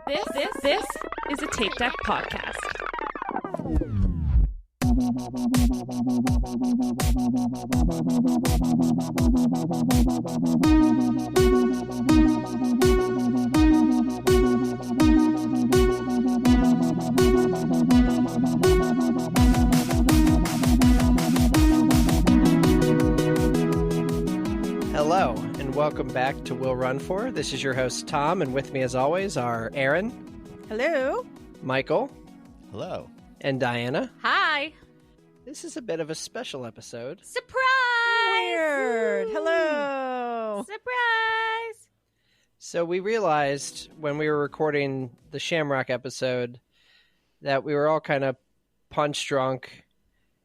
This is a Tape Deck podcast. Hello, and welcome back to We'll Run For. This is your host, Tom, and with me, as always, are Aaron. Hello. Michael. Hello. And Diana. Hi. This is a bit of a special episode. Surprise! Weird. Hello. Surprise! So we realized when we were recording the Shamrock episode that we were all kind of punch drunk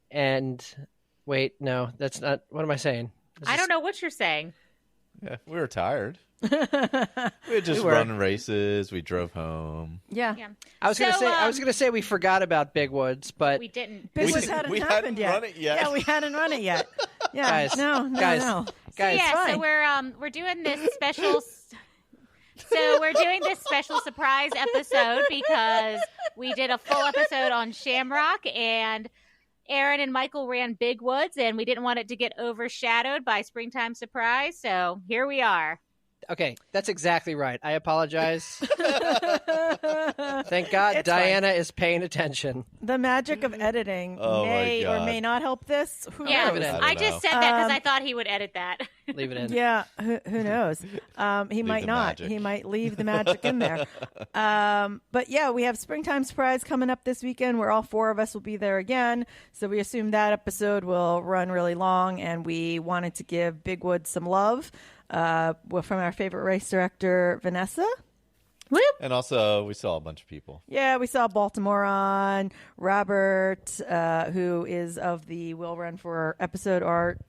and... Wait, no, that's not... What am I saying? I don't know what you're saying. Yeah, we were tired. We had just run races. We drove home. Yeah. I was gonna say we forgot about Big Woods, but we didn't. Big Woods hadn't happened yet. Run it yet. Yeah, we hadn't run it yet. Yeah. Guys, no. So we're doing this special. So we're doing this special surprise episode because we did a full episode on Shamrock, and Aaron and Michael ran Big Woods, and we didn't want it to get overshadowed by Springtime Surprise, so here we are. Okay, that's exactly right. I apologize. Thank God It's Diana is paying attention. The magic of editing may or may not help this. Who Yeah, knows? I just said that because I thought he would edit that. Leave it in. Yeah, who knows? He might not. magic. He might leave the magic in there. But yeah, we have Springtime Surprise coming up this weekend where all four of us will be there again. So we assume that episode will run really long, and we wanted to give Big Wood some love from our favorite race director, Vanessa. Whoop. And also, we saw a bunch of people. Yeah, we saw Baltimore on, Robert, who is of the Will Run For episode art.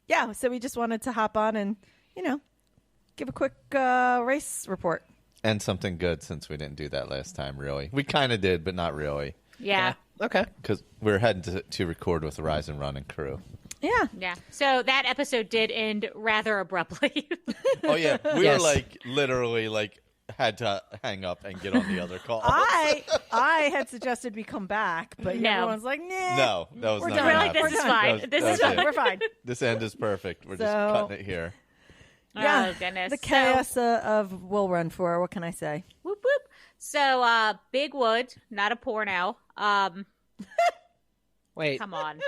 Yeah, so we just wanted to hop on and, give a quick race report. And something good since we didn't do that last time, really. We kind of did, but not really. Yeah. Okay. Because we're heading to record with the Rise and Run and crew. Yeah. So that episode did end rather abruptly. Oh, yeah. We Yes. were literally had to hang up and get on the other call. I had suggested we come back, but No. everyone's like, nah. No, that was We're not done. gonna We're like, happen. this is fine. That This was is fine. it. We're fine. This end is perfect. We're just So- cutting it here. Yeah. Oh, goodness. The chaos of Will Run For, what can I say? Whoop, whoop. So, Big Wood, not a porno. Wait. Come on.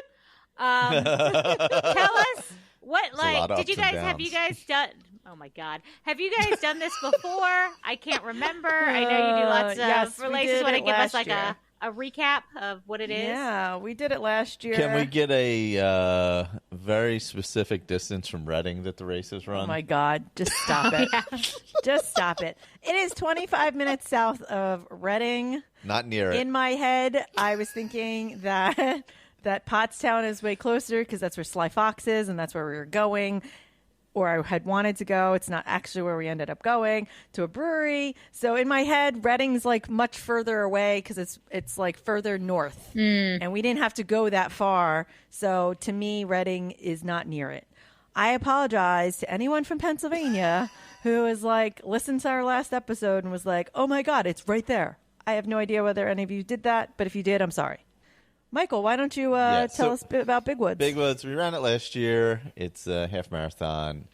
Tell us what, a lot of did you ups and guys, have you downs. guys done, oh my God. Have you guys done this before? I can't remember. I know you do lots of yes, we relaces. did Want to it give us last year. a recap of what it is? Yeah, we did it last year. Can we get a very specific distance from Reading that the races run? Oh my God, just stop it. Just stop it. It is 25 minutes south of Reading. Not near it. In my head, I was thinking that Pottstown is way closer because that's where Sly Fox is and that's where we were going. Or I had wanted to go. It's not actually where we ended up going, to a brewery. So in my head, Reading's much further away because it's further north. And we didn't have to go that far. So to me, Reading is not near it. I apologize to anyone from Pennsylvania who was listened to our last episode and was like, oh my God, it's right there. I have no idea whether any of you did that, but if you did, I'm sorry. Michael, why don't you tell us a bit about Big Woods? Big Woods, we ran it last year. It's a half marathon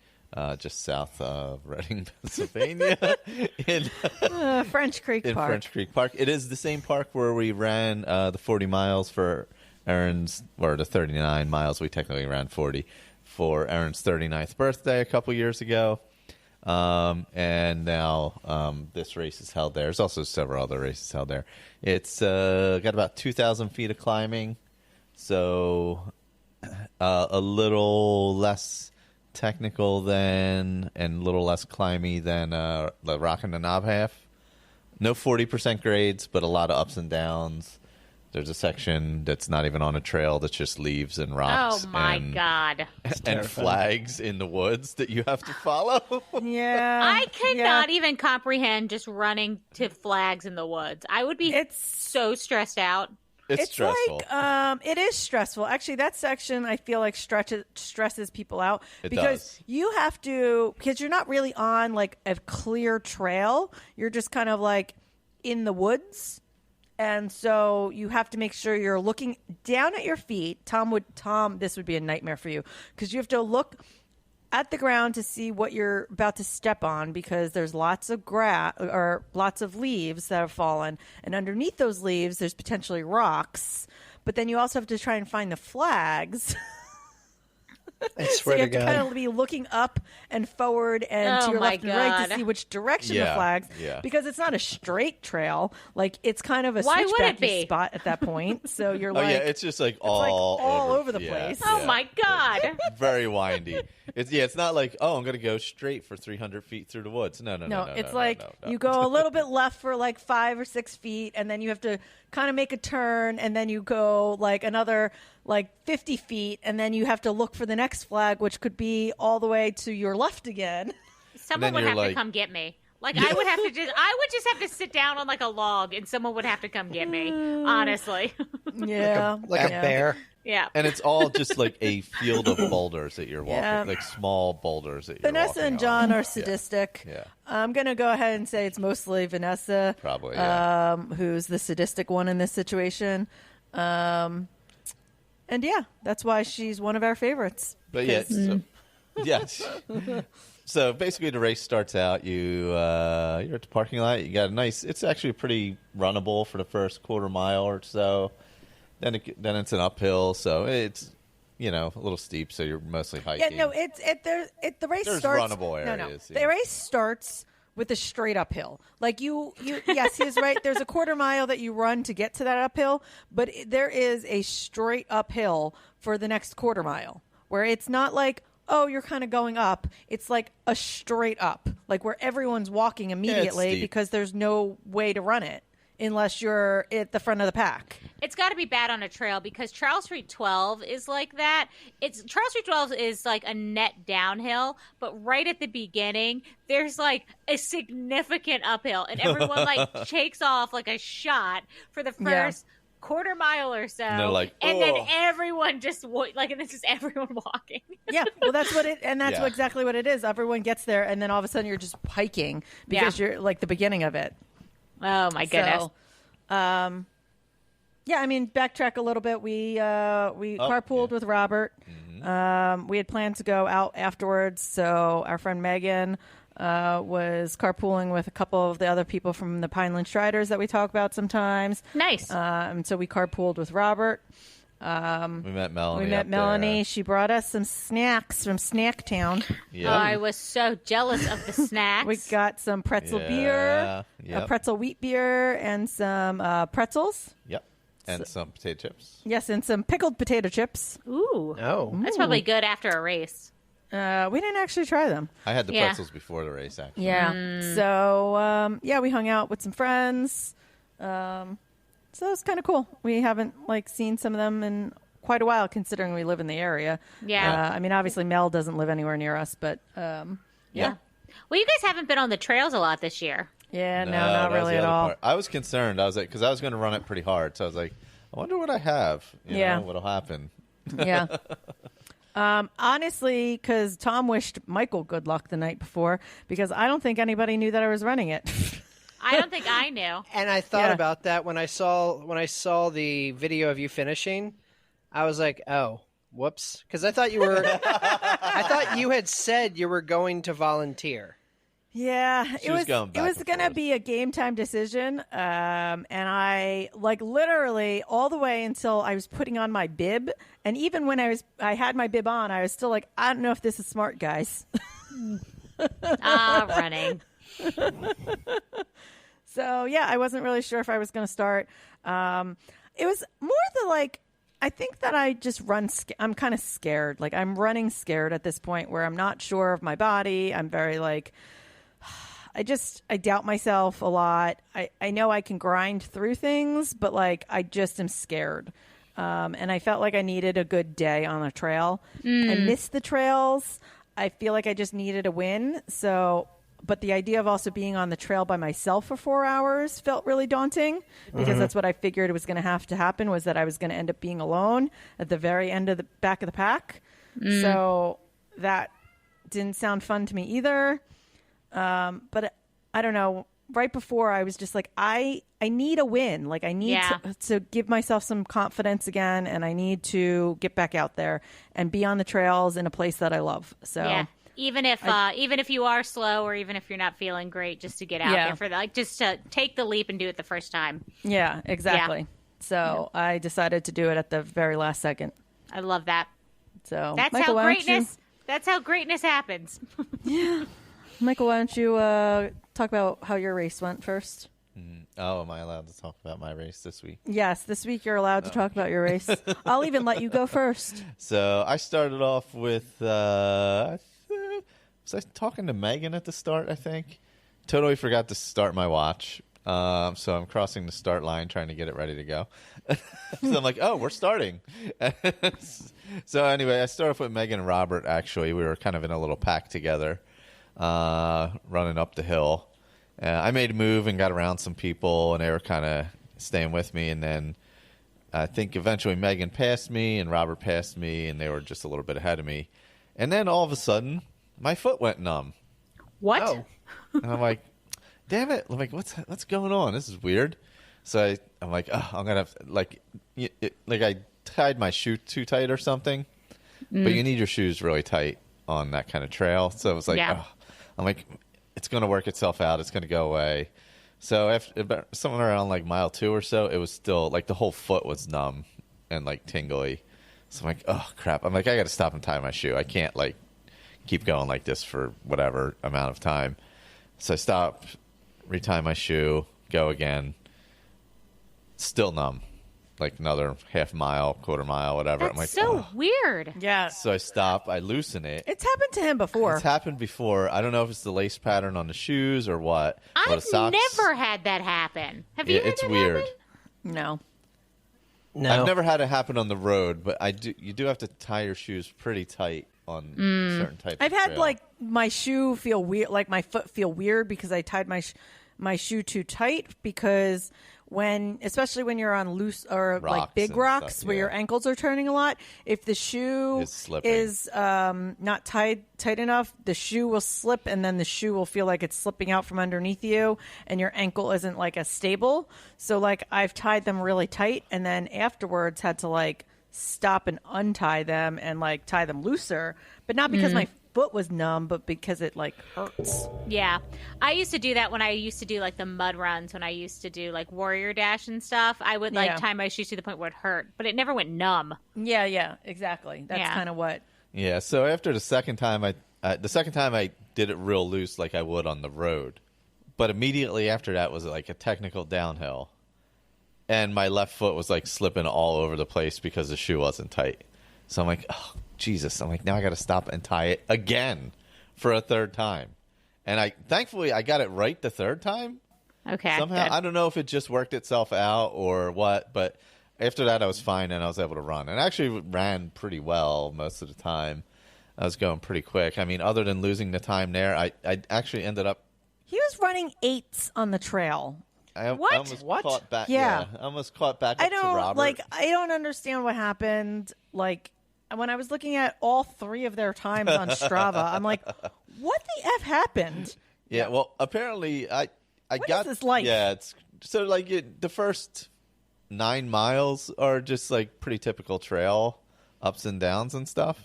just south of Reading, Pennsylvania. in French Creek Park. French Creek Park. It is the same park where we ran the 40 miles for Aaron's, or the 39 miles. We technically ran 40 for Aaron's 39th birthday a couple years ago. And now this race is held there. There's also several other races held there. It's got about 2,000 feet of climbing, so a little less technical than and a little less climby than the Rock and the Knob Half. No 40% grades, but a lot of ups and downs. There's a section that's not even on a trail that's just leaves and rocks. Oh my and, God. And flags in the woods that you have to follow. Yeah. I could not even comprehend just running to flags in the woods. I would be so stressed out. It's stressful. Like, it is stressful. Actually, that section I feel like stresses people out because you have to, because you're not really on like a clear trail. You're just kind of like in the woods. And so you have to make sure you're looking down at your feet. Tom, this would be a nightmare for you because you have to look at the ground to see what you're about to step on because there's lots of grass or lots of leaves that have fallen. And underneath those leaves, there's potentially rocks. But then you also have to try and find the flags. I So swear you have to to God. kind of be looking up and forward and to your left and right to see which direction the flags. Yeah. Because it's not a straight trail. Like it's kind of a Why would it switchback be? spot at that point. So you're Oh like, yeah, it's just like all all over the place. Oh my God. Very windy. It's not like, oh, I'm gonna go straight for 300 feet through the woods. No. It's no, like no. you go a little bit left for like 5 or 6 feet, and then you have to kind of make a turn, and then you go like another like 50 feet, and then you have to look for the next flag, which could be all the way to your left again. Someone would you're have to like- come get me. Like I would just have to sit down on like a log and someone would have to come get me, honestly. Yeah. Like a bear. Yeah. And it's all just like a field of boulders that you're walking, Yeah. like small boulders that you're Vanessa walking and on. John are sadistic. Yeah. I'm going to go ahead and say it's mostly Vanessa. Probably, yeah. Who's the sadistic one in this situation. And yeah, that's why she's one of our favorites. But yes. So basically, the race starts out. You're at the parking lot. You got a nice. It's actually pretty runnable for the first quarter mile or so. Then it's an uphill, so it's a little steep. So you're mostly hiking. Yeah, no, the race There's starts. runnable areas, No. yeah. The race starts with a straight uphill. Like yes, he's right. There's a quarter mile that you run to get to that uphill, but there is a straight uphill for the next quarter mile where it's not like, oh, you're kind of going up. It's like a straight up, like where everyone's walking immediately steep. because there's no way to run it unless you're at the front of the pack. It's got to be bad on a trail because Charles Street 12 is like that. Charles Street 12 is like a net downhill, but right at the beginning, there's like a significant uphill, and everyone like shakes off like a shot for the first quarter mile or so, And they're like, and then "Oh." everyone just and this is everyone walking. Yeah, well, that's what that's Yeah. exactly what it is. Everyone gets there, and then all of a sudden you're just hiking because you're like the beginning of it. Oh my goodness! So, yeah, I mean, backtrack a little bit. We carpooled with Robert. Mm-hmm. We had planned to go out afterwards, so our friend Megan was carpooling with a couple of the other people from the Pineland Striders that we talk about sometimes. Nice. And so we carpooled with Robert. We met Melanie. We met up Melanie. there. She brought us some snacks from Snack Town. Yeah. I was so jealous of the snacks. We got some pretzel Yeah, beer, yep. a pretzel wheat beer, and some pretzels. Yep. And some potato chips. Yes, and some pickled potato chips. Ooh, Oh. that's probably good after a race. We didn't actually try them. I had the Yeah. pretzels before the race, actually. Yeah. So, we hung out with some friends. So it's kind of cool. We haven't seen some of them in quite a while, considering we live in the area. Yeah. I mean, obviously Mel doesn't live anywhere near us, but Yeah. Well, you guys haven't been on the trails a lot this year. yeah, no, that not was really the at other all. part. I was concerned. I was like, because I was going to run it pretty hard. So I was like, I wonder what I have. You Yeah. know, what'll happen. Yeah. Honestly, because Tom wished Michael good luck the night before, because I don't think anybody knew that I was running it. I don't think I knew. And I thought Yeah. about that when I saw the video of you finishing. I was like, "Oh, whoops," because I thought you were. I thought you had said you were going to volunteer. Yeah, She was going back and gonna forth. be a game time decision, and I literally all the way until I was putting on my bib, and even when I had my bib on, I was still like, I don't know if this is smart, guys. Running. So yeah, I wasn't really sure if I was going to start. It was more I think that I just run. I'm kind of scared. Like I'm running scared at this point where I'm not sure of my body. I'm very I doubt myself a lot. I know I can grind through things, but I just am scared. And I felt like I needed a good day on a trail. I missed the trails. I feel like I just needed a win. So But the idea of also being on the trail by myself for 4 hours felt really daunting because that's what I figured was going to have to happen, was that I was going to end up being alone at the very end of the back of the pack. So that didn't sound fun to me either. But I don't know. Right before, I was just like, I need a win. Like, I need to give myself some confidence again, and I need to get back out there and be on the trails in a place that I love. So even if you are slow, or even if you're not feeling great, just to get out there for just to take the leap and do it the first time. Yeah, exactly. So I decided to do it at the very last second. I love that. So that's Michael, that's how greatness happens. Yeah. Michael, why don't you talk about how your race went first? Oh, am I allowed to talk about my race this week? Yes, this week you're allowed to talk about your race. I'll even let you go first. So I started off with, was I talking to Megan at the start, I think? Totally forgot to start my watch. So I'm crossing the start line, trying to get it ready to go. So I'm like, oh, we're starting. So anyway, I started off with Megan and Robert, actually. We were kind of in a little pack together. Running up the hill. I made a move and got around some people, and they were kind of staying with me. And then I think eventually Megan passed me and Robert passed me, and they were just a little bit ahead of me. And then all of a sudden, my foot went numb. What? Oh. And I'm like, damn it. I'm like, what's going on? This is weird. So I'm like, oh, I'm going to have, like I tied my shoe too tight or something. But you need your shoes really tight on that kind of trail. So it was like, I'm like, it's going to work itself out. It's going to go away. So after somewhere around like mile 2 or so, it was still like the whole foot was numb and like tingly. So I'm like, oh crap. I'm like, I got to stop and tie my shoe. I can't like keep going like this for whatever amount of time. So I stop, retie my shoe, go again. Still numb. Like another half mile, quarter mile, whatever. That's I'm like, so weird. Yeah. So I stop, I loosen it. It's happened to him before. It's happened before. I don't know if it's the lace pattern on the shoes or what. I've never had that happen. Have you? It's weird. No. I've never had it happen on the road, but you do have to tie your shoes pretty tight on certain types. I've of had trail. like my shoe feel weird, like my foot feel weird because I tied my shoe too tight, because especially when you're on loose or like big rocks stuff, where your ankles are turning a lot, if the shoe is not tied tight enough, the shoe will slip, and then the shoe will feel like it's slipping out from underneath you, and your ankle isn't like as stable. So like I've tied them really tight, and then afterwards had to like stop and untie them and like tie them looser, but not because my foot was numb, but because it like hurts. Yeah. I used to do that when I used to do like the mud runs, when I used to do like Warrior Dash and stuff. I would like tie my shoes to the point where it hurt, but it never went numb. Yeah, exactly. That's kind of what. Yeah, so after the second time I did it real loose like I would on the road. But immediately after that was like a technical downhill. And my left foot was like slipping all over the place because the shoe wasn't tight. So I'm like, oh, Jesus. I'm like, now I got to stop and tie it again for a third time. And thankfully I got it right the third time. Okay. Somehow, good. I don't know if it just worked itself out or what, but after that I was fine and I was able to run. And I actually ran pretty well most of the time. I was going pretty quick. I mean, other than losing the time there, I actually ended up. He was running 8s on the trail. I almost caught back. Yeah. I almost caught back up to Robert. I don't understand what happened. Like, when I was looking at all 3 of their times on Strava, I'm like, what the F happened? Yeah, well, apparently I what got is this life? Yeah, it's so like the first 9 miles are just like pretty typical trail ups and downs and stuff.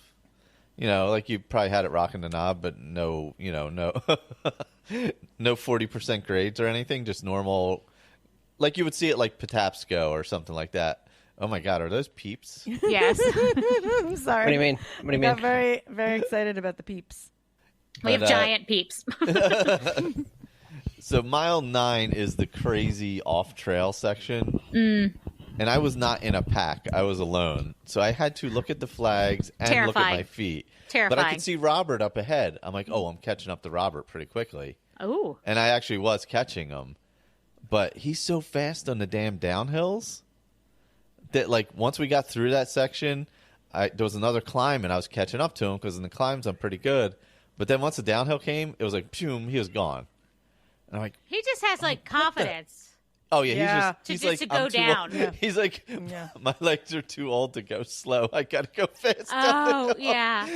You know, like you probably had it rocking the knob, but no, no 40% grades or anything, just normal. Like you would see it like Patapsco or something like that. Oh my God, are those peeps? Yes. I'm sorry. What do you mean? I got very, very excited about the peeps. We have giant peeps. So mile 9 is the crazy off-trail section. And I was not in a pack. I was alone. So I had to look at the flags and look at my feet. Terrifying. But I could see Robert up ahead. I'm like, oh, I'm catching up to Robert pretty quickly. Oh. And I actually was catching him. But he's so fast on the damn downhills that, like, once we got through that section, there was another climb, and I was catching up to him because in the climbs I'm pretty good. But then once the downhill came, it was like, boom, he was gone. And I'm like, he just has like confidence. Oh yeah, he's just like to go down. Yeah. He's like, my legs are too old to go slow. I gotta go fast. Oh yeah.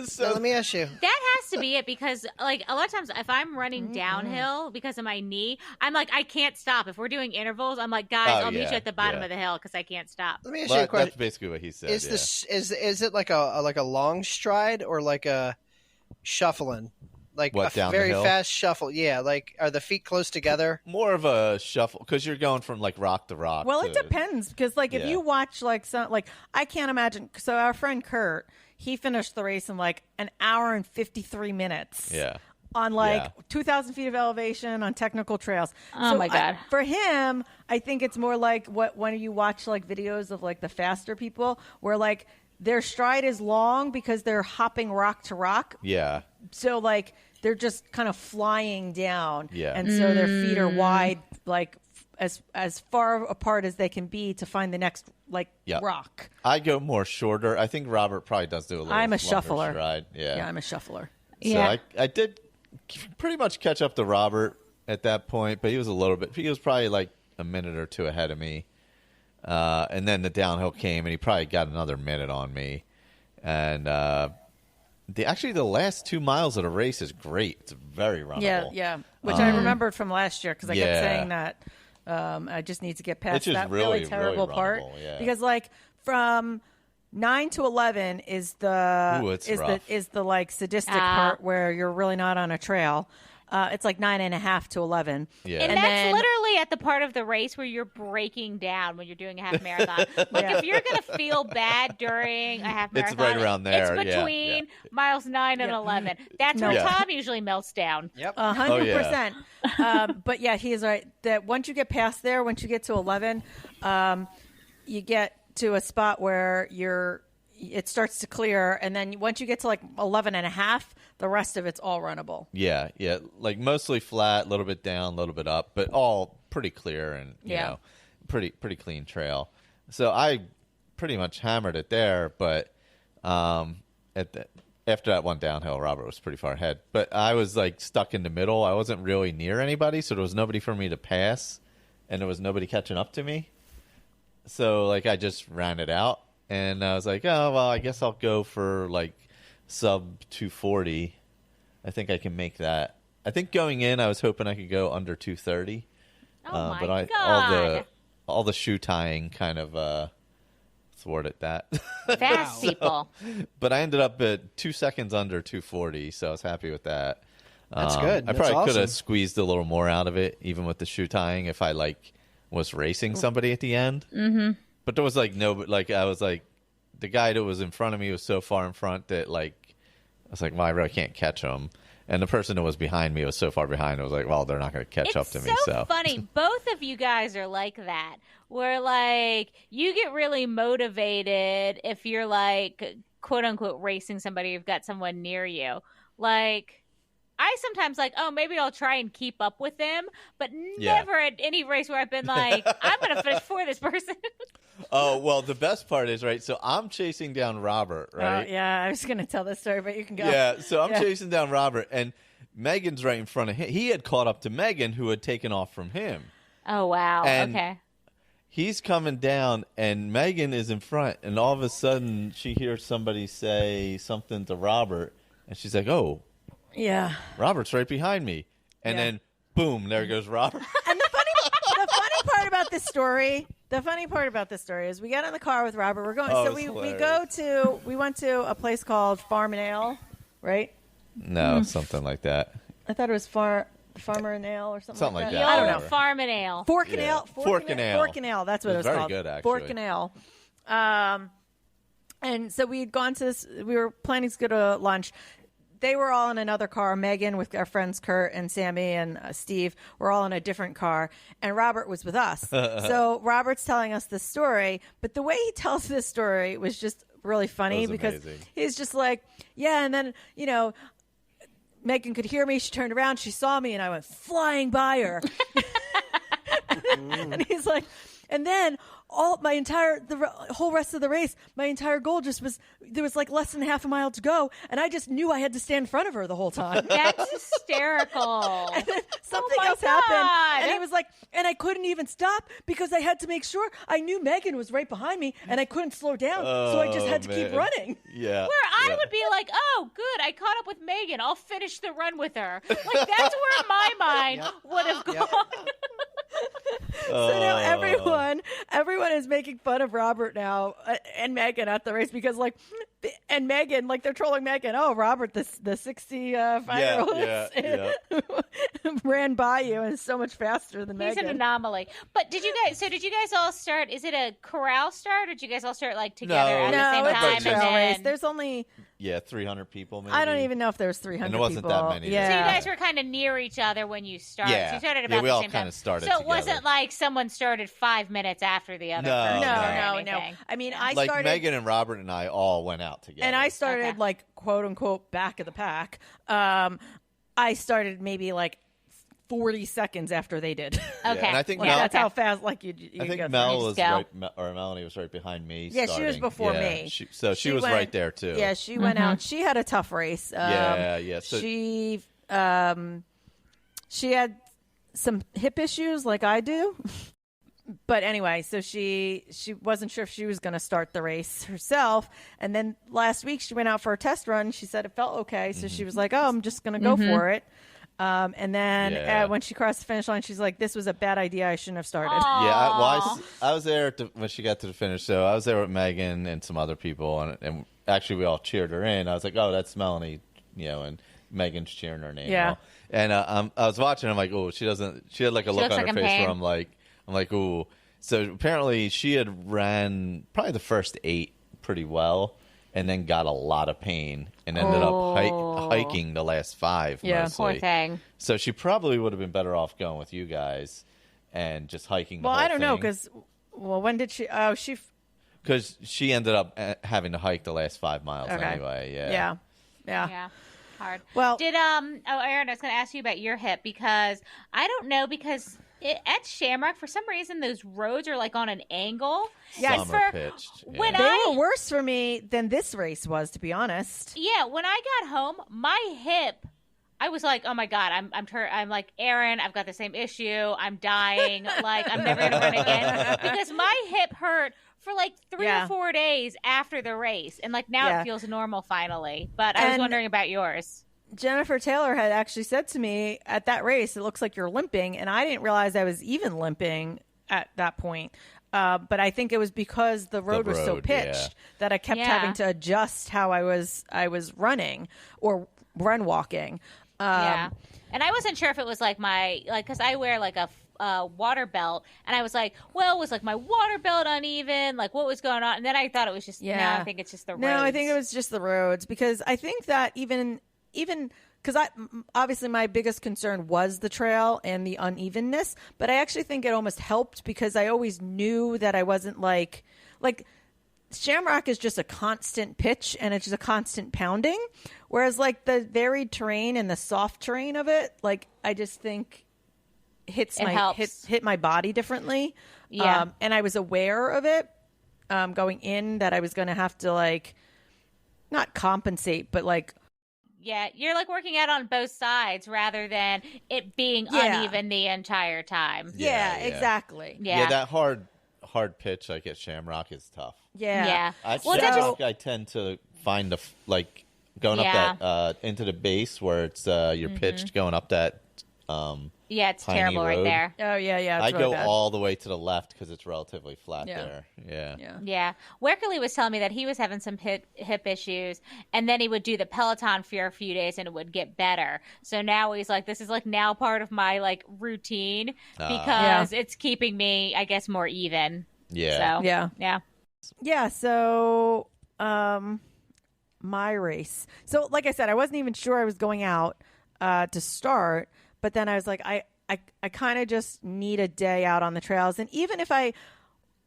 So let me ask you. That has to be it because like a lot of times if I'm running downhill because of my knee, I'm like I can't stop. If we're doing intervals, I'm like guys, I'll meet you at the bottom of the hill because I can't stop. Let me ask you a question. That's basically what he said. Is it like a long stride or like a shuffling? Like what, a very fast shuffle. Yeah, like are the feet close together? More of a shuffle because you're going from like rock to rock. Well, it depends because like if you watch like some like I can't imagine. So our friend Kurt, he finished the race in like an hour and 53 minutes. Yeah. On like 2,000 feet of elevation on technical trails. Oh my God. For him, I think it's more like when you watch like videos of like the faster people where like their stride is long because they're hopping rock to rock. Yeah. So like they're just kind of flying down. Yeah. And so their feet are wide, like as far apart as they can be to find the next rock. I go more shorter. I think Robert probably does do a little. I'm a shuffler. Stride. Yeah, I'm a shuffler. So I did pretty much catch up to Robert at that point, but he was probably like a minute or two ahead of me. And then the downhill came, and he probably got another minute on me. And the last 2 miles of the race is great. It's very runnable. Yeah. Which I remembered from last year because I kept saying that I just need to get past that really terrible part. Yeah. Because like from 9 to 11 is the like sadistic part where you're really not on a trail. It's like 9.5 to 11. Yeah. And that's literally at the part of the race where you're breaking down when you're doing a half marathon. Like if you're going to feel bad during a half marathon, it's right around there. It's between miles 9 and 11. That's where Tom usually melts down. Yep. 100%. But yeah, he is right. That once you get past there, once you get to 11, you get to a spot where it starts to clear, and then once you get to like 11.5, the rest of it's all runnable. Yeah, like mostly flat, a little bit down, a little bit up, but all pretty clear and you know, pretty clean trail. So I pretty much hammered it there, but after that one downhill, Robert was pretty far ahead. But I was like stuck in the middle. I wasn't really near anybody, so there was nobody for me to pass, and there was nobody catching up to me. So like I just ran it out. And I was like, oh, well, I guess I'll go for like sub 240. I think I can make that. I think going in, I was hoping I could go under 230. Oh, my God. All the shoe tying kind of thwarted that. Fast people. But I ended up at 2 seconds under 240, so I was happy with that. That's good. I probably could have squeezed a little more out of it, even with the shoe tying, if I was racing somebody at the end. Mm-hmm. But there was I was like, the guy that was in front of me was so far in front that I was like, well, I really can't catch him. And the person that was behind me was so far behind. I was like, well, they're not going to catch up to me. It's so funny. Both of you guys are like that, where like you get really motivated if you're like quote unquote racing somebody. You've got someone near you, like. I sometimes like, oh, maybe I'll try and keep up with them, but never at any race where I've been like, I'm going to finish before this person. Oh, well, the best part is, right, so I'm chasing down Robert, right? I was going to tell this story, but you can go. Yeah, so I'm chasing down Robert, and Megan's right in front of him. He had caught up to Megan, who had taken off from him. Oh, wow. And okay. He's coming down, and Megan is in front, and all of a sudden she hears somebody say something to Robert, and she's like, oh. Yeah. Robert's right behind me. And then, boom, there goes Robert. And the funny part about this story, is we get in the car with Robert. We're going, we went to a place called Farm and Ale, right? No, something like that. I thought it was Farmer and Ale or something like that. I don't know. Farm and Ale. Fork and Ale. Fork and Ale. Fork and Ale. That's what it was very called. Good, actually. Fork and Ale. And so we had gone to this. We were planning to go to lunch. They were all in another car. Megan with our friends Kurt and Sammy and Steve were all in a different car. And Robert was with us. So Robert's telling us this story. But the way he tells this story was just really funny because he's just like, yeah. And then, Megan could hear me. She turned around. She saw me. And I went flying by her. And he's like, and then the whole rest of the race, my entire goal just was, there was like less than half a mile to go, and I just knew I had to stand in front of her the whole time. That's hysterical. And then something else happened, and he was like, and I couldn't even stop because I had to make sure I knew Megan was right behind me, and I couldn't slow down, so I just had to keep running. Yeah. Where I would be like, oh, good, I caught up with Megan. I'll finish the run with her. Like, that's where my mind would have gone. So now everyone is making fun of Robert now and Megan at the race because and Megan, like, they're trolling Megan. Oh, Robert, the 65-year-old ran by you and is so much faster than Megan. He's an anomaly. But did you guys all start, is it a corral start, or did you guys all start like together at the same time? It's a trail race. There's only 300 people maybe. I don't even know if there was 300 and it wasn't people. that many. Yeah. So you guys were kind of near each other when you started. Yeah. So you started about we the all same kind time. of started So it together. wasn't like someone started 5 minutes after the other person. No. Anything. I mean, I like started Megan and Robert and I all went out together. and I started like quote unquote back of the pack. I started maybe like 40 seconds after they did. Okay. And I think that's how fast you I think go Mel through. was right, or Melanie was right behind me. Yeah, she was starting. before me. She was went, right there too. Yeah, she went out. She had a tough race. Yeah. So she had some hip issues like I do. But anyway, so she wasn't sure if she was going to start the race herself. And then last week she went out for a test run. She said it felt okay. So she was like, oh, I'm just going to go for it. And then when she crossed the finish line, she's like, this was a bad idea. I shouldn't have started. Aww. I was there when she got to the finish. So I was there with Megan and some other people. And actually we all cheered her in. I was like, oh, that's Melanie, and Megan's cheering her name. Yeah. And I was watching. I'm like, oh, she had like a look on her face where I'm like, ooh. So apparently she had ran probably the first 8 pretty well and then got a lot of pain and ended up hiking the last 5 mostly. Poor thing. So she probably would have been better off going with you guys and just hiking the whole I don't know thing. because, when did she? Oh, she. Because she ended up having to hike the last 5 miles anyway. Yeah. Hard. Well, did Aaron, I was going to ask you about your hip because I don't know because at Shamrock for some reason those roads are like on an angle. Some are pitched. Yeah. When they were worse for me than this race was, to be honest. Yeah, when I got home, my hip, I was like, oh my God, I'm like, Aaron, I've got the same issue. I'm dying. Like, I'm never going to run again. Because my hip hurt for like 3 or 4 days after the race. And like now it feels normal finally. But I was wondering about yours. Jennifer Taylor had actually said to me at that race, it looks like you're limping. And I didn't realize I was even limping at that point. But I think it was because the road was so pitched that I kept having to adjust how I was running or run walking. And I wasn't sure if it was like because I wear like a water belt, and I was like, well, was like my water belt uneven? Like, what was going on? And then I thought it was just, no, I think it's just the roads. No, I think it was just the roads because I think that even because obviously my biggest concern was the trail and the unevenness, but I actually think it almost helped because I always knew that I wasn't like Shamrock is just a constant pitch and it's just a constant pounding, whereas like the varied terrain and the soft terrain of it, like I just think hit my body differently. Yeah. And I was aware of it going in that I was going to have to like not compensate, but like. Yeah, you're like working out on both sides rather than it being uneven the entire time. Yeah, exactly. Yeah, that hard pitch like at Shamrock is tough. Yeah. I tend to find going up that into the base where it's you're pitched going up that it's terrible road. Right there. Oh yeah. I really go bad. all the way to the left because it's relatively flat there. Yeah. Werkley was telling me that he was having some hip issues, and then he would do the Peloton for a few days, and it would get better. So now he's like, this is like now part of my like routine because it's keeping me, I guess, more even. Yeah. So, Yeah. So, my race. So, like I said, I wasn't even sure I was going out to start, but then I was like, I kind of just need a day out on the trails. And even if I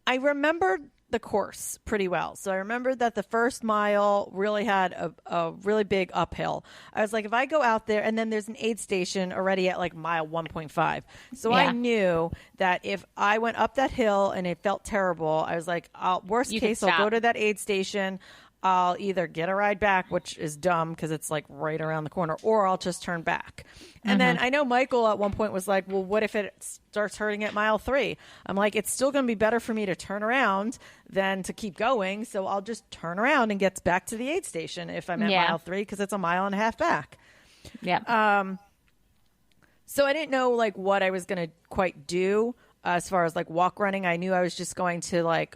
remembered the course pretty well. So I remembered that the first mile really had a really big uphill. I was like, if I go out there, and then there's an aid station already at like mile 1.5. So I knew that if I went up that hill and it felt terrible, I was like, worst case, I'll go to that aid station. I'll either get a ride back, which is dumb because it's like right around the corner, or I'll just turn back. And then I know Michael at one point was like, well, what if it starts hurting at mile 3? I'm like, it's still going to be better for me to turn around than to keep going. So I'll just turn around and get back to the aid station if I'm at mile 3, because it's a mile and a half back. Yeah. So I didn't know like what I was going to quite do as far as like walk running. I knew I was just going to like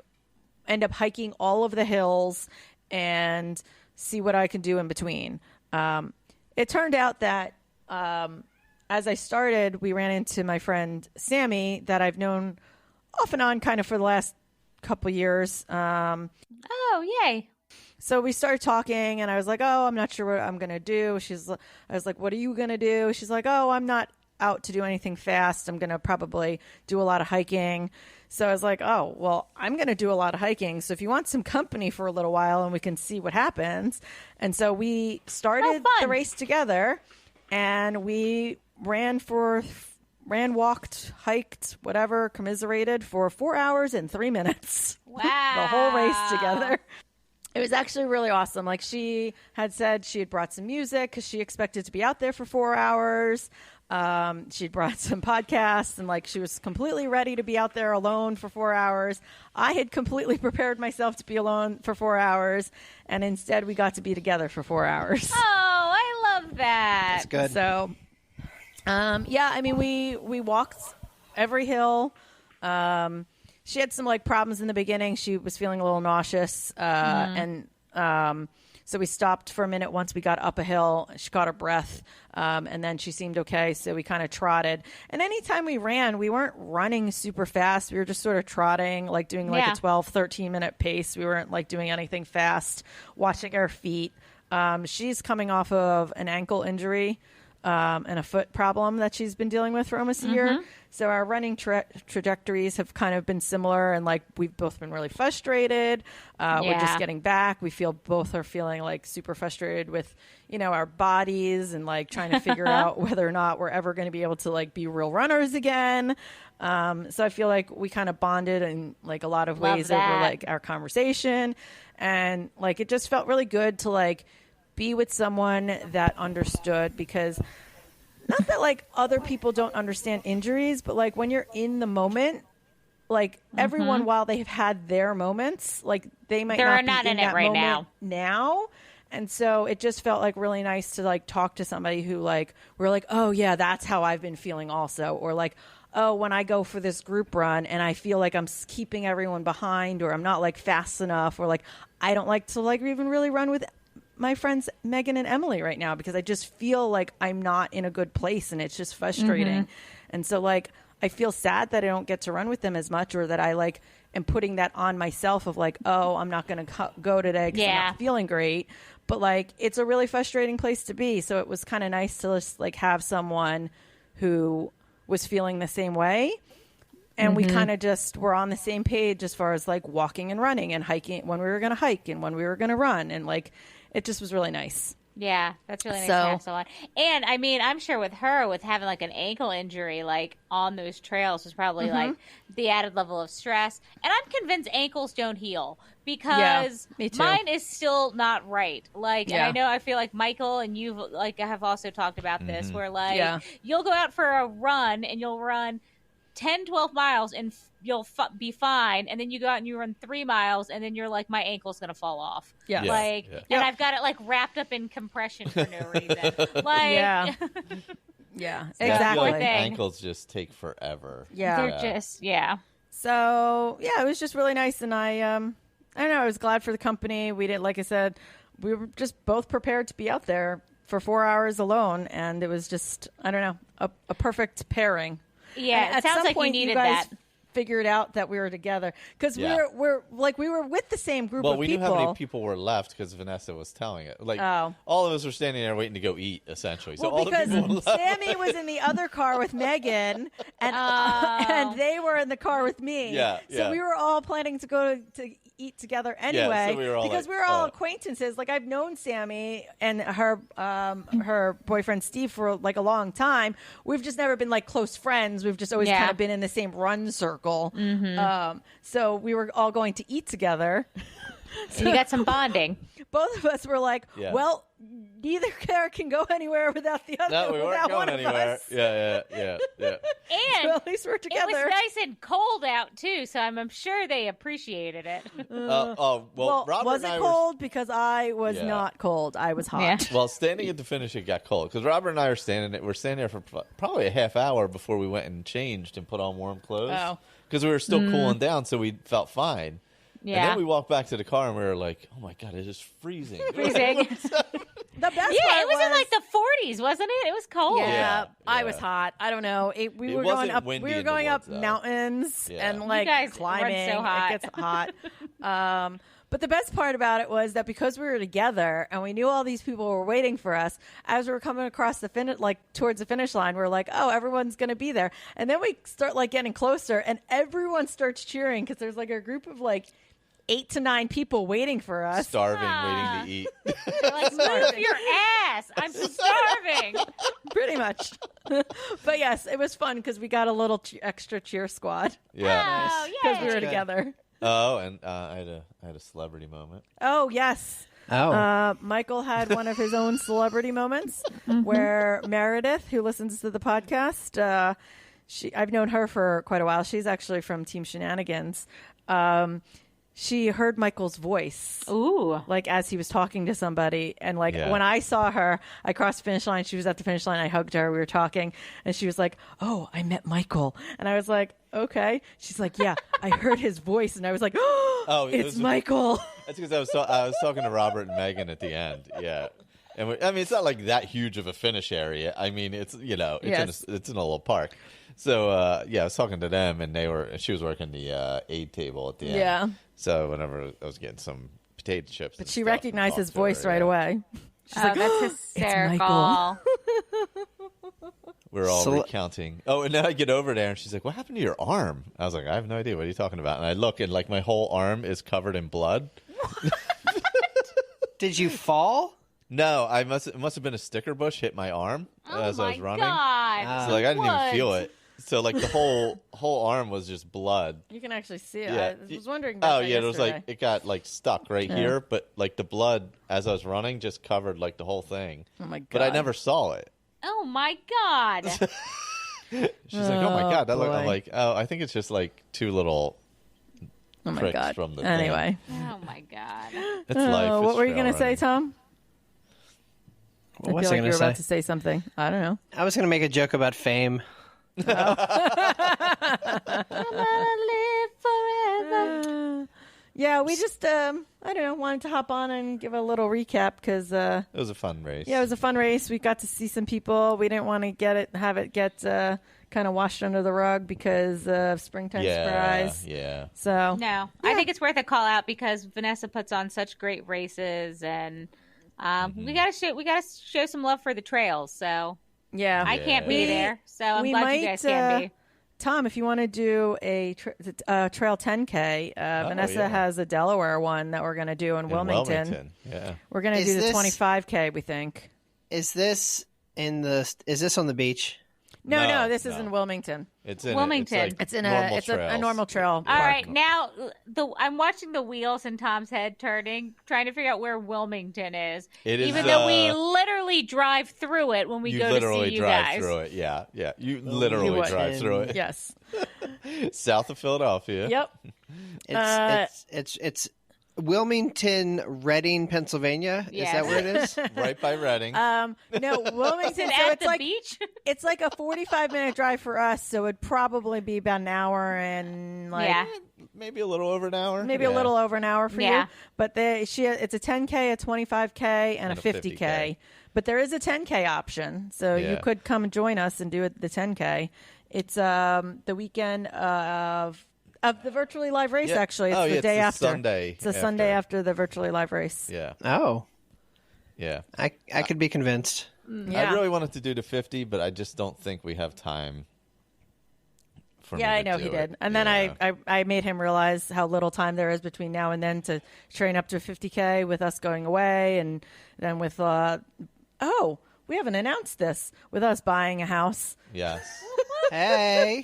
end up hiking all of the hills and see what I can do in between. It turned out that as I started, we ran into my friend Sammy that I've known off and on kind of for the last couple years. Oh, yay. So we started talking, and I was like, oh, I'm not sure what I'm going to do. I was like, what are you going to do? She's like, oh, I'm not out to do anything fast. I'm going to probably do a lot of hiking. So I was like, oh, well, I'm going to do a lot of hiking. So if you want some company for a little while and we can see what happens. And so we started the race together, and we walked, hiked, whatever, commiserated for 4 hours and 3 minutes. Wow. The whole race together. It was actually really awesome. Like, she had said she had brought some music because she expected to be out there for 4 hours. She'd brought some podcasts, and like she was completely ready to be out there alone for 4 hours. I had completely prepared myself to be alone for 4 hours, and instead we got to be together for 4 hours. Oh, I love that. That's good. So, I mean, we walked every hill. She had some like problems in the beginning. She was feeling a little nauseous, so we stopped for a minute once we got up a hill. She caught her breath, and then she seemed okay, so we kind of trotted. And anytime we ran, we weren't running super fast. We were just sort of trotting, like doing like a 12, 13-minute pace. We weren't like doing anything fast, watching our feet. She's coming off of an ankle injury and a foot problem that she's been dealing with for almost a year. So our running trajectories have kind of been similar, and like we've both been really frustrated. We're just getting back. We feel both are feeling like super frustrated with, our bodies, and like trying to figure out whether or not we're ever going to be able to like be real runners again. So I feel like we kind of bonded in like a lot of ways over like our conversation, and like it just felt really good to like be with someone that understood, because not that like other people don't understand injuries, but like when you're in the moment, like everyone, while they've had their moments, like they might not be in it right now. And so it just felt like really nice to like talk to somebody who like, we're like, oh yeah, that's how I've been feeling also. Or like, oh, when I go for this group run and I feel like I'm keeping everyone behind, or I'm not like fast enough, or like, I don't like to like even really run with my friends Megan and Emily right now, because I just feel like I'm not in a good place, and it's just frustrating. And so like I feel sad that I don't get to run with them as much, or that I like am putting that on myself of like, oh, I'm not going to go today because I'm not feeling great. But like it's a really frustrating place to be. So it was kind of nice to just like have someone who was feeling the same way. And we kind of just were on the same page as far as like walking and running and hiking, when we were going to hike and when we were going to run. And like, it just was really nice. Yeah, that's really nice to have someone. And I mean, I'm sure with her, with having like an ankle injury, like on those trails was probably like the added level of stress. And I'm convinced ankles don't heal, because mine is still not right. Like, and I know, I feel like Michael and you like have also talked about this, where like you'll go out for a run and you'll run 10, 12 miles and you'll be fine, and then you go out and you run 3 miles, and then you're like, my ankle's gonna fall off. And I've got it like wrapped up in compression for no reason. Like, exactly. Ankles just take forever. They're just So it was just really nice, and I don't know, I was glad for the company. We did, like I said, we were just both prepared to be out there for 4 hours alone, and it was just, I don't know, a perfect pairing. Yeah, it sounds like you needed that. figured out that we were together because we were with the same group of people. Well, we knew how many people were left because Vanessa was telling it. Like all of us were standing there waiting to go eat, essentially. So all because the people were left. Sammy was in the other car with Megan, and they were in the car with me. So we were all planning to go to eat together anyway so we were all because we were all acquaintances. Like I've known Sammy and her boyfriend Steve for like a long time. We've just never been like close friends. We've just always kind of been in the same run circle. So we were all going to eat together. So you got some bonding. Both of us were like, well, neither car can go anywhere without the other. No, we weren't going anywhere. Yeah. And so at least we're together. It was nice and cold out too, so I'm sure they appreciated it. Well, Robert was it cold? Because I was not cold. I was hot. Yeah. Well, standing at the finish, it got cold because Robert and I were standing there for probably a half hour before we went and changed and put on warm clothes because we were still cooling down, so we felt fine. Yeah. And then we walked back to the car and we were like, "Oh my god, it is freezing!" Freezing. The best part it was in like the 40s, wasn't it? It was cold. Yeah, I was hot. I don't know. We were going up. We were going up mountains and like you guys climbing. So hot. It gets hot. But the best part about it was that because we were together and we knew all these people were waiting for us, as we were coming across the finish, like towards the finish line, we we're like, "Oh, everyone's going to be there." And then we start like getting closer, and everyone starts cheering because there's like a group of like 8 to 9 people waiting for us. Starving, waiting to eat. Like, move your ass. I'm starving. Pretty much. But yes, it was fun because we got a little extra cheer squad. Yeah. Oh, because we were together. Oh, and I had a celebrity moment. Oh, yes. Michael had one of his own celebrity moments where Meredith, who listens to the podcast, I've known her for quite a while. She's actually from Team Shenanigans. She heard Michael's voice. Ooh. Like as he was talking to somebody. And like when I saw her, I crossed the finish line. She was at the finish line. I hugged her. We were talking. And she was like, "Oh, I met Michael." And I was like, "Okay." She's like, "Yeah, I heard his voice." And I was like, "Oh, it's Michael." That's because I was talking to Robert and Megan at the end. Yeah. And it's not like that huge of a finish area. I mean, it's in a little park. So I was talking to them, and she was working the aid table at the end. Yeah. So whenever I was getting some potato chips, but she recognized his voice right away. She's like, "That's hysterical." We're all recounting. Oh, and then I get over there, and she's like, "What happened to your arm?" I was like, "I have no idea. What are you talking about?" And I look, and like my whole arm is covered in blood. Did you fall? No, it must have been a sticker bush hit my arm as I was running. God. So like I didn't even feel it. So like the whole arm was just blood. You can actually see it. Yeah. I was wondering about that it was yesterday. like it got like stuck right here, but like the blood as I was running just covered like the whole thing. Oh my god. But I never saw it. Oh my God. She's like, "Oh my god." I'm like, "Oh, I think it's just like two little pricks from the Anyway. Oh my God. It's life. What were you going to say, Tom? What I was feel I like going you to were say? about to say something. I don't know. I was going to make a joke about fame. Yeah, we just, I don't know, wanted to hop on and give a little recap because it was a fun race. Yeah, it was a fun race. We got to see some people. We didn't want to have it get kind of washed under the rug because of Springtime Surprise. Yeah. So No, I think it's worth a call out because Vanessa puts on such great races, and we gotta show some love for the trails. So yeah, I can't be there, so I'm glad you guys can be. Tom, if you want to do a trail 10K, Vanessa has a Delaware one that we're going to do in Wilmington. Yeah, we're going to do the 25K. We think. Is this on the beach? No, this is in Wilmington. It's in Wilmington. It's a normal trail. All right, now I'm watching the wheels in Tom's head turning, trying to figure out where Wilmington is. Even though we literally drive through it when we go to see you guys. You literally drive through it. Yeah. You literally drive through it. Yes. South of Philadelphia. Yep. It's Wilmington, Reading, Pennsylvania. Yes. Is that where it is? Right by Reading. No, Wilmington. Is it at the beach? It's like a 45-minute drive for us, so it'd probably be about an hour and maybe a little over an hour. Maybe a little over an hour for you. But it's a 10K, a 25K, and a 50K. But there is a 10K option, so you could come and join us and do the 10K. It's the weekend of the virtually live race. Actually, it's the day after. Sunday. It's the Sunday after the virtually live race. Yeah. Oh. Yeah. I could be convinced. Yeah. I really wanted to do the 50, but I just don't think we have time. I know he did. And then I made him realize how little time there is between now and then to train up to 50K with us going away. And then with, we haven't announced this, with us buying a house. Yes. Hey.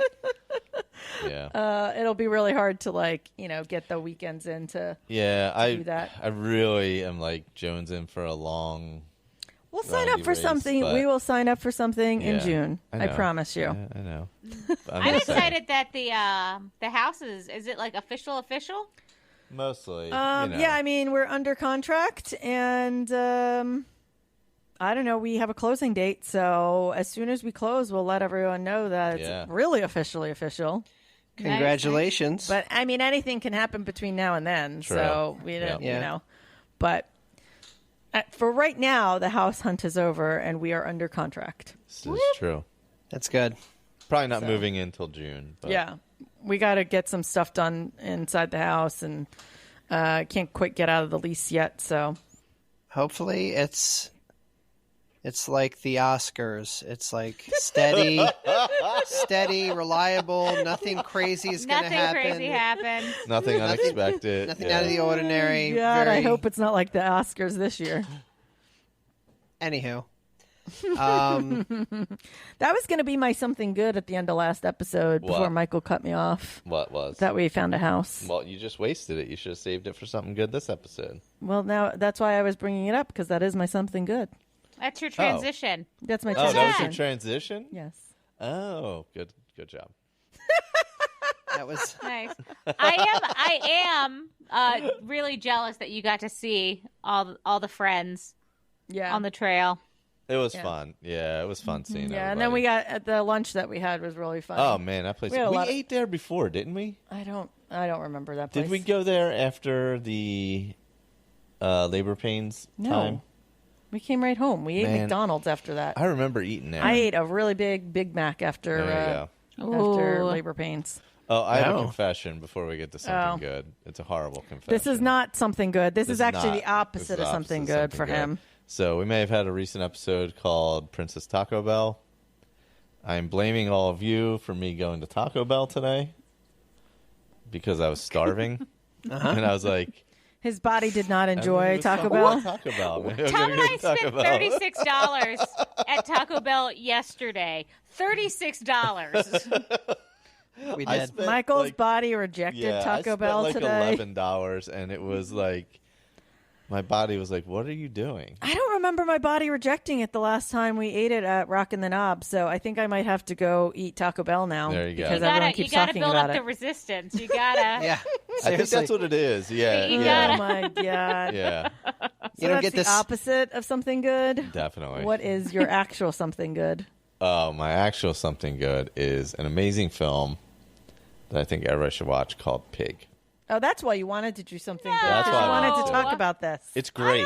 Yeah. It'll be really hard to get the weekends in to do that. I really am jonesing for a long. We'll sign up for something. We will sign up for something in June. I promise you. Yeah, I know. I'm excited that the house is it official? Mostly. Yeah, I mean, we're under contract, and I don't know. We have a closing date, so as soon as we close, we'll let everyone know that it's really officially official. Congratulations! But I mean, anything can happen between now and then, so we don't, But for right now, the house hunt is over, and we are under contract. This is true. That's good. Probably not moving in until June. But. Yeah, we got to get some stuff done inside the house, and can't quite get out of the lease yet. So hopefully, it's like the Oscars. It's steady, reliable. Nothing crazy is going to happen. Nothing crazy happens. Nothing unexpected. Nothing out of the ordinary. God, I hope it's not like the Oscars this year. Anywho. That was going to be my something good at the end of last episode before Michael cut me off. What was? That we found a house. Well, you just wasted it. You should have saved it for something good this episode. Well, now that's why I was bringing it up, because that is my something good. That's your transition. That's my transition. transition. Oh, that was your transition? Yes. Oh, good job. That was nice. I am really jealous that you got to see all the friends on the trail. It was fun. Yeah, it was fun seeing everybody. And then we got the lunch that we had was really fun. Oh man, that place. We ate there before, didn't we? I don't remember that place. Did we go there after the labor pains time? We came right home. We ate McDonald's after that. I remember eating there. I ate a really big Mac after labor pains. Oh, I have a confession before we get to something good. It's a horrible confession. This is not something good. This is actually the opposite of something good for him. So we may have had a recent episode called Princess Taco Bell. I'm blaming all of you for me going to Taco Bell today because I was starving. And I was like... His body did not enjoy Taco Bell. Taco Bell. Tom and I spent $36 at Taco Bell yesterday. $36. We did. Michael's body rejected Taco Bell today. $11, and it was like... My body was like, what are you doing? I don't remember my body rejecting it the last time we ate it at Rockin' the Knob, so I think I might have to go eat Taco Bell now. There you go. Because everyone keeps talking about it. You gotta build up the resistance. You gotta... Yeah. I think that's what it is. Yeah. You gotta... Oh, my God. Yeah. So you don't get the opposite of something good? Definitely. What is your actual something good? Oh, my actual something good is an amazing film that I think everybody should watch called Pig. Oh, that's why you wanted to do something good. That's why I wanted to talk about this. It's great.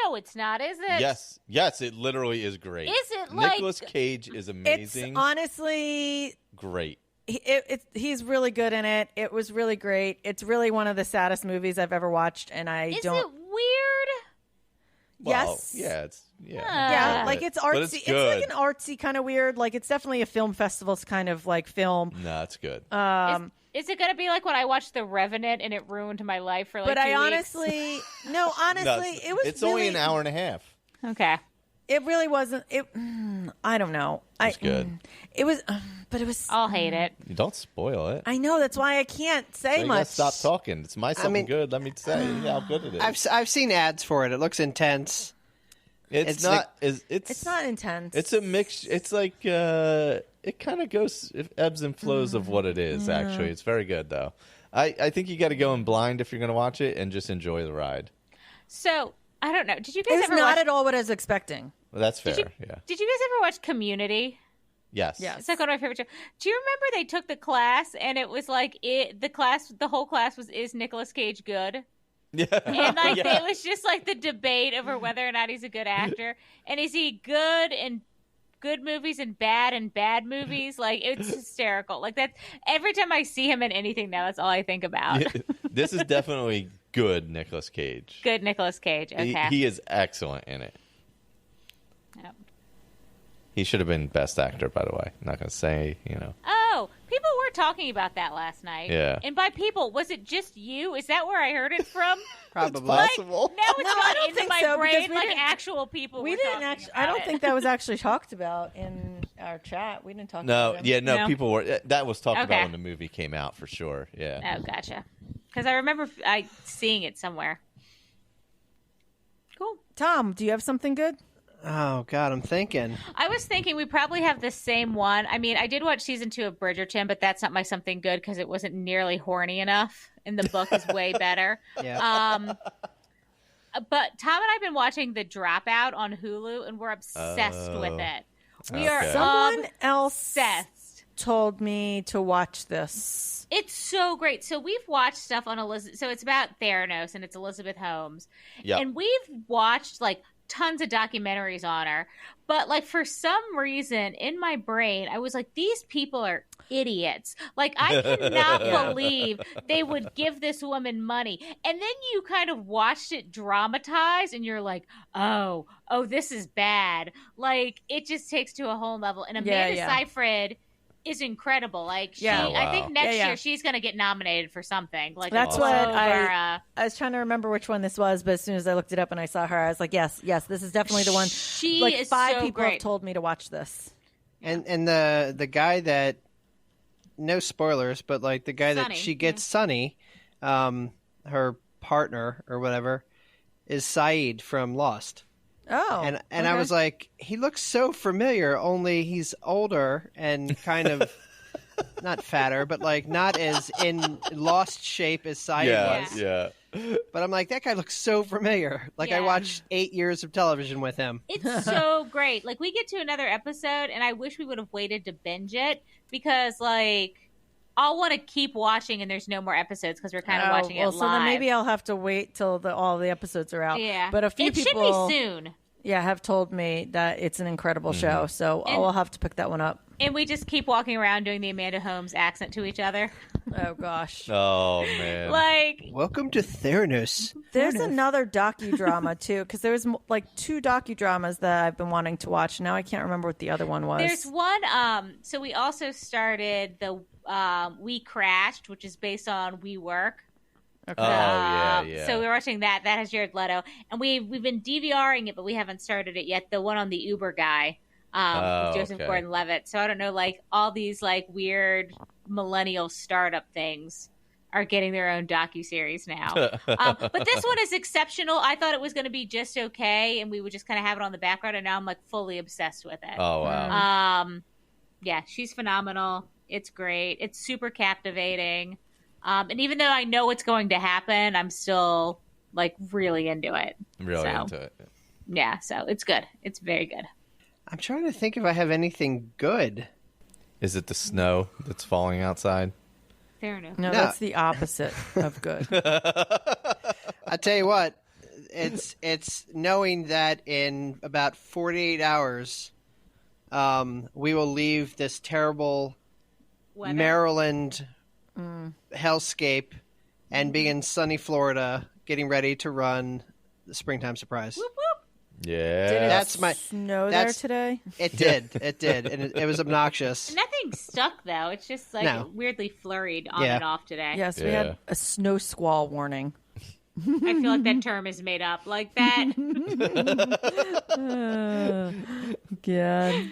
No, it's not, is it? Yes, it literally is great. Is it like... Nicolas Cage is amazing. It's honestly... great. He's really good in it. It was really great. It's really one of the saddest movies I've ever watched, and Is it weird? Yes. Well, yeah, it's... Yeah, like it's artsy. It's like an artsy kind of weird. Like it's definitely a film festival's kind of like film. No, it's good. Is it going to be like when I watched The Revenant and it ruined my life for like 2 weeks? But I honestly, it was. It's really, only an hour and a half. Okay. It really wasn't. I don't know. It's good. It was, but it was. I'll hate it. You don't spoil it. I know. That's why I can't say so you much. Stop talking. It's my something good. Let me say how good it is. I've seen ads for it. It looks intense. It's not. It's not intense. It's a mix. It's like it kind of goes. It ebbs and flows of what it is. Actually, it's very good though. I think you got to go in blind if you're going to watch it and just enjoy the ride. So I don't know. Did you guys It's ever not watch... at all what I was expecting. Well, that's fair. Did you guys ever watch Community? Yes. It's like one of my favorite shows. Do you remember they took the class and it was like the whole class was, is Nicolas Cage good? Yeah. And like Yeah. it was just like the debate over whether or not he's a good actor. And is he good in good movies and bad movies? Like it's hysterical. Like that every time I see him in anything now, that's all I think about. This is definitely good Nicolas Cage. Good Nicolas Cage. Okay. He is excellent in it. Yep. He should have been Best Actor, by the way. I'm not going to say, Oh, people were talking about that last night. Yeah. And by people, was it just you? Is that where I heard it from? Probably. Possible. Now it's No, I gone don't into think my so, because brain we like didn't- actual people We were didn't talking actually. about I don't it. think that was actually talked about in our chat. We didn't talk No, about it. yeah, no, No? people were. That was talked Okay. about when the movie came out, for sure. Yeah. Oh, gotcha. Because I remember seeing it somewhere. Cool. Tom, do you have something good? Oh God, I'm thinking. I was thinking we probably have the same one. I mean, I did watch season 2 of Bridgerton, but that's not my something good because it wasn't nearly horny enough. And the book is way better. Yeah. But Tom and I have been watching The Dropout on Hulu, and we're obsessed with it. We are Okay. Someone else obsessed. told me to watch this. It's so great. So we've watched stuff on Elizabeth. So it's about Theranos, and it's Elizabeth Holmes. Yep. And we've watched like tons of documentaries on her. But like for some reason in my brain, I was like, these people are idiots. Like I cannot believe they would give this woman money. And then you kind of watched it dramatized and you're like, oh, this is bad. Like it just takes to a whole level. And Amanda Seyfried is incredible. Like she, Yeah. Oh, wow. I think next Yeah. year she's going to get nominated for something. Like That's it's what over, I was trying to remember which one this was, but as soon as I looked it up and I saw her, I was like, yes, this is definitely the one. She like is 5 so people have great. told me to watch this. And the guy that, no spoilers, but like the guy that Sonny, she gets, Sonny, her partner or whatever, is Saeed from Lost. Oh, And okay. I was like, he looks so familiar, only he's older and kind of not fatter, but like not as in lost shape as Saeed was. Yeah. But I'm like, that guy looks so familiar. Like I Yeah. watched 8 years of television with him. It's so great. Like we get to another episode, and I wish we would have waited to binge it because, like, I'll want to keep watching, and there's no more episodes because we're kind of watching it well, live. so then maybe I'll have to wait till all the episodes are out. Yeah, but a few it people, should be soon. yeah, have told me that it's an incredible show. So I'll have to pick that one up. And we just keep walking around doing the Amanda Holmes accent to each other. Oh gosh. Oh, man. Like, Welcome to Theranos. There's another docudrama too, because there was like 2 docudramas that I've been wanting to watch. Now I can't remember what the other one was. there's one. So we also started the We Crashed, which is based on WeWork. Okay. Oh, yeah. So we're watching that. That has Jared Leto, and we've been DVRing it, but we haven't started it yet. The one on the Uber guy, with Joseph okay. Gordon-Levitt. So I don't know, like all these like weird millennial startup things are getting their own docuseries now. But this one is exceptional. I thought it was going to be just okay, and we would just kind of have it on the background, and now I'm like fully obsessed with it. Oh, wow. Yeah, she's phenomenal. It's great. It's super captivating. And even though I know what's going to happen, I'm still like really into it. Really so, into it. Yeah, so it's good. It's very good. I'm trying to think if I have anything good. Is it the snow that's falling outside? Fair enough. No, No. that's the opposite of good. I tell you what, it's knowing that in about 48 hours, we will leave this terrible Weather. Maryland hellscape and be in sunny Florida, getting ready to run the springtime surprise. Whoop, whoop. Yeah. Did it That's my- snow that's- there today? It did, and it was obnoxious. Nothing stuck though. It's just like No. weirdly flurried on Yeah. and off today. Yes, we Yeah. had a snow squall warning. I feel like that term is made up. Like that. God.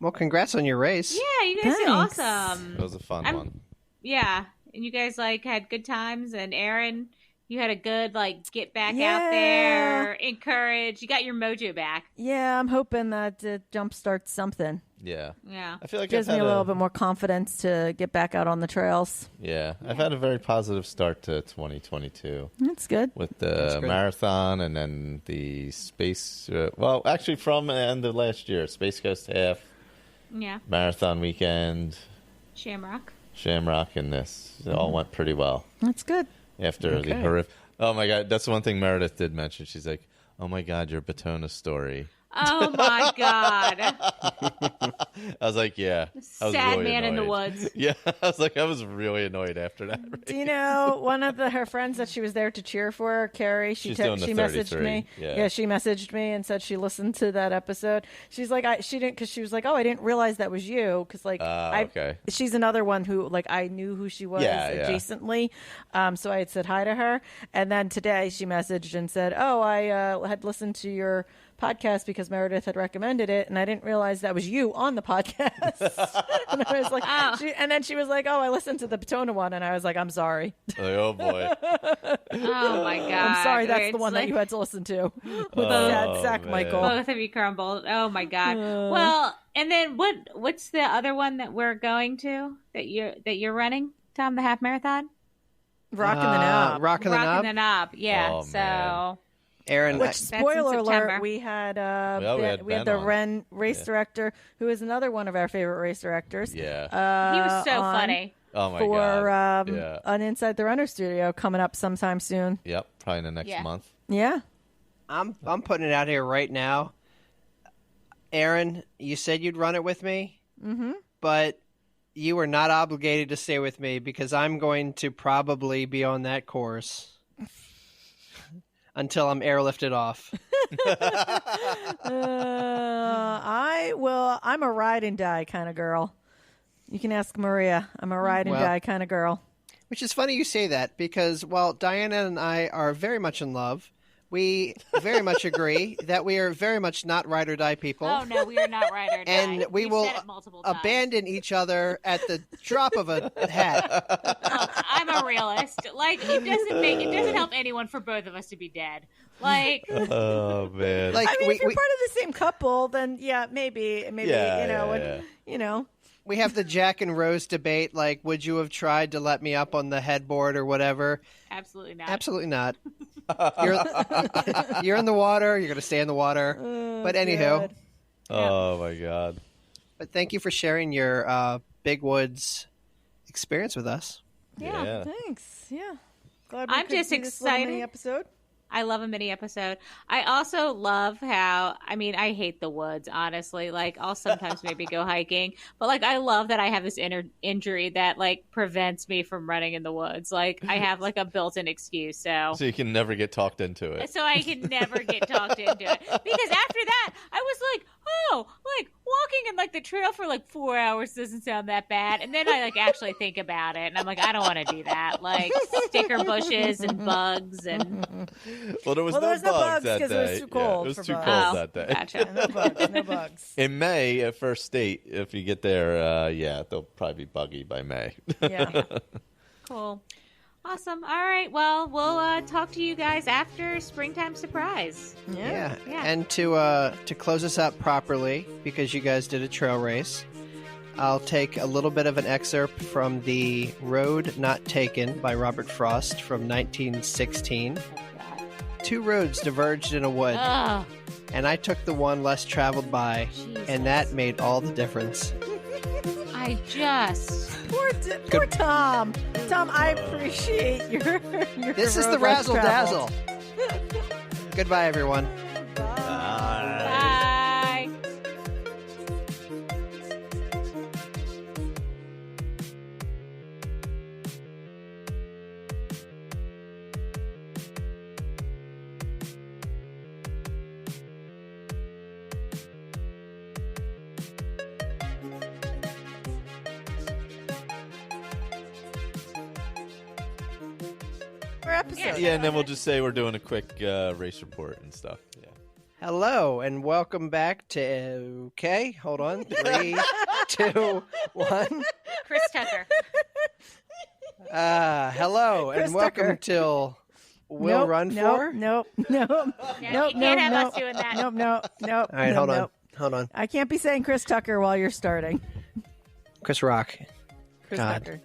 Well, congrats on your race. Yeah, you guys did Thanks. awesome. It was a fun I'm- one. Yeah, and you guys like had good times, and Aaron, you had a good like get back Yeah. out there, encourage. You got your mojo back. Yeah, I'm hoping that it jumpstarts something. Yeah. Yeah. I feel like Gives I've me had a little bit more confidence to get back out on the trails. Yeah. I've had a very positive start to 2022 That's good. with That's the good. marathon and then the space. Well, actually, from the end of last year, Space Coast half, Yeah. marathon weekend, Shamrock. Shamrock, and this. It all went pretty well. That's good. After the Okay. horrific. Oh my God, that's one thing Meredith did mention. She's like, "Oh my God, your Batona story." Oh my God. I was like, "Yeah." I was Sad really man in the annoyed. woods. Yeah, I was like, I was really annoyed after that. Right? Do you know one of her friends that she was there to cheer for, Carrie? She's doing the messaged 33. me. Yeah, she messaged me and said she listened to that episode. She's like, she didn't, because she was like, oh, I didn't realize that was you, because okay. She's another one who I knew who she was adjacently, so I had said hi to her, and then today she messaged and said, oh, I had listened to your podcast because Meredith had recommended it, and I didn't realize that was you on the podcast. And I was like, and then she was like, oh, I listened to the Batona one, and I was like, I'm sorry. Like, oh boy. Oh my God. I'm sorry, that's the one that you had to listen to with sad sack, man. Michael. Both of you crumbled. Oh my God. Well, and then what's the other one that we're going to that you're running, Tom? The half marathon. Rocking the knob. Rocking the knob. Yeah. Oh, so. man. Aaron, Which, spoiler alert, September. we had we had the Ben on. Ren race director, who is another one of our favorite race directors. Yeah. He was so on funny. Oh my for God. an Inside the Runner Studio coming up sometime soon. Yep. Probably in the next month. Yeah. I'm putting it out here right now. Aaron, you said you'd run it with me, but you were not obligated to stay with me because I'm going to probably be on that course until I'm airlifted off. I'm a ride and die kind of girl. You can ask Maria. I'm a ride and die kind of girl. Which is funny you say that because while Diana and I are very much in love, we very much agree that we are very much not ride or die people. Oh no, we are not ride or die. And we We've will said it multiple times. abandon each other at the drop of a hat. Look, I'm a realist. Like it doesn't help anyone for both of us to be dead. Like Oh man. Like I mean, if you're part of the same couple, then maybe you know. We have the Jack and Rose debate, like, would you have tried to let me up on the headboard or whatever? absolutely not. Absolutely not. You're in the water. You're going to stay in the water. But anywho. God. Oh my God. But thank you for sharing your Big Woods experience with us. Yeah. Thanks. Yeah. Glad we I'm could just do this little excited. mini episode. I love a mini episode. I also love how, I mean, I hate the woods, honestly. Like, I'll sometimes maybe go hiking, but like, I love that I have this injury that like prevents me from running in the woods. Like, I have like a built-in excuse. So you can never get talked into it. So I can never get talked into it. Because after that, I was like, oh, like walking in like the trail for like 4 hours doesn't sound that bad. And then I like actually think about it and I'm like, I don't want to do that. Like sticker bushes and bugs and. Well, there was Well, no there's no bugs that 'cause day. it was too cold it was for too bugs. cold Oh, that day. Gotcha. No bugs. In May, at First State, if you get there, they'll probably be buggy by May. Yeah. Cool. Awesome. All right. Well, we'll talk to you guys after Springtime Surprise. Yeah. Yeah. And to close us out properly, because you guys did a trail race, I'll take a little bit of an excerpt from The Road Not Taken by Robert Frost from 1916. Two roads diverged in a wood, Ugh. and I took the one less traveled by, and that made all the difference. I just. Poor Tom. Tom, I appreciate your This is the road less razzle dazzle. traveled. Goodbye, everyone. Bye. Episode. Yeah, and then we'll just say we're doing a quick race report and stuff. Yeah. Hello, and welcome back to... Okay, hold on. 3, 2, 1. Chris Tucker. Hello, Chris and welcome Tucker. to We'll Run For. Nope. Yeah, you can't have us doing that. Nope. All right, hold on. I can't be saying Chris Tucker while you're starting. Chris Rock. Chris God. Tucker.